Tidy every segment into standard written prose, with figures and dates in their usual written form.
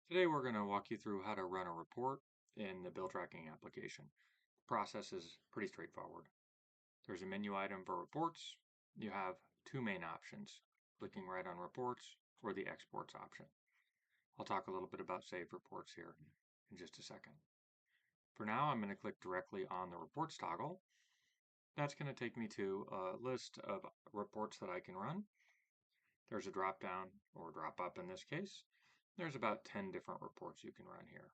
Today we're going to walk you through how to run a report in the bill tracking application. The process is pretty straightforward. There's a menu item for reports. You have two main options, clicking right on reports or the exports option. I'll talk a little bit about saved reports here in just a second. For now, I'm going to click directly on the reports toggle. That's going to take me to a list of reports that I can run. There's a drop down or drop up in this case. There's about 10 different reports you can run here.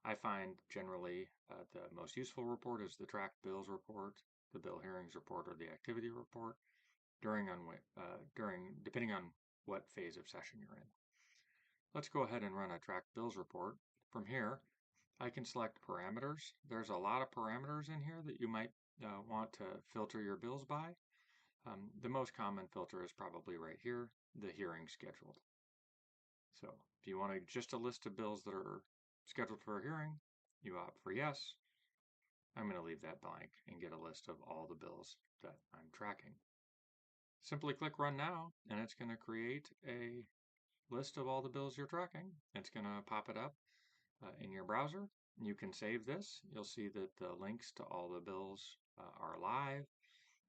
I find generally the most useful report is the tracked bills report, the bill hearings report, or the activity report, depending on what phase of session you're in. Let's go ahead and run a tracked bills report. From here, I can select parameters. There's a lot of parameters in here that you might want to filter your bills by. The most common filter is probably right here, the hearing scheduled. So if you want just a list of bills that are scheduled for a hearing, you opt for yes. I'm going to leave that blank and get a list of all the bills that I'm tracking. Simply click Run Now, and it's going to create a list of all the bills you're tracking. It's going to pop it up in your browser. You can save this. You'll see that the links to all the bills are live,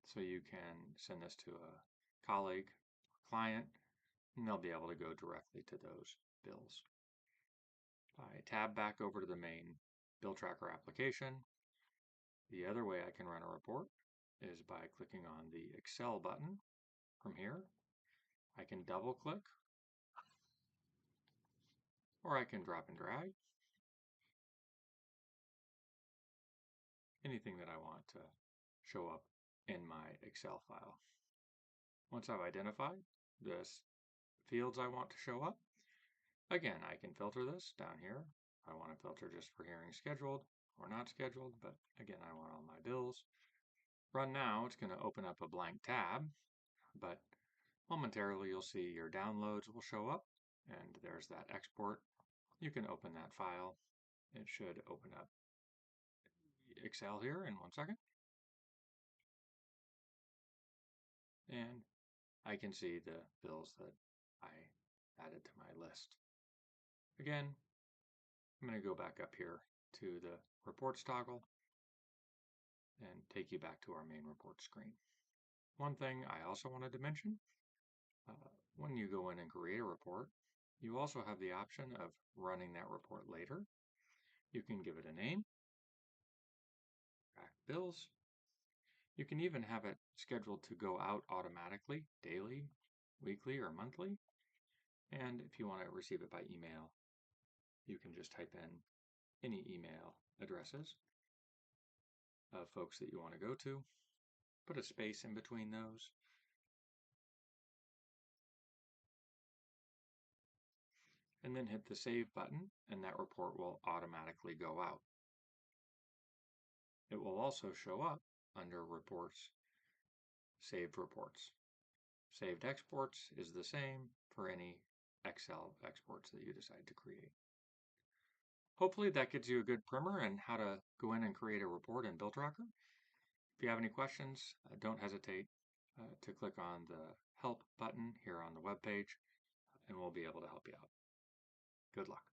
so you can send this to a colleague, client, and they'll be able to go directly to those bills. I tab back over to the main bill tracker application. The other way I can run a report is by clicking on the Excel button. From here, I can double click, or I can drop and drag anything that I want to show up in my Excel file. Once I've identified the fields I want to show up, again, I can filter this down here. I want to filter just for hearing scheduled or not scheduled, but again, I want all my bills. Run Now, it's going to open up a blank tab, but momentarily you'll see your downloads will show up, and there's that export. You can open that file. It should open up Excel here in 1 second. And I can see the bills that I added to my list. Again, I'm going to go back up here to the reports toggle and take you back to our main report screen. One thing I also wanted to mention, when you go in and create a report, you also have the option of running that report later. You can give it a name, track bills. You can even have it scheduled to go out automatically, daily, weekly, or monthly. And if you want to receive it by email, you can just type in any email addresses of folks that you want to go to, put a space in between those, and then hit the Save button, and that report will automatically go out. It will also show up under Reports, Saved Reports. Saved exports is the same for any Excel exports that you decide to create. Hopefully that gives you a good primer on how to go in and create a report in Bill Tracker. If you have any questions, don't hesitate to click on the Help button here on the web page, and we'll be able to help you out. Good luck.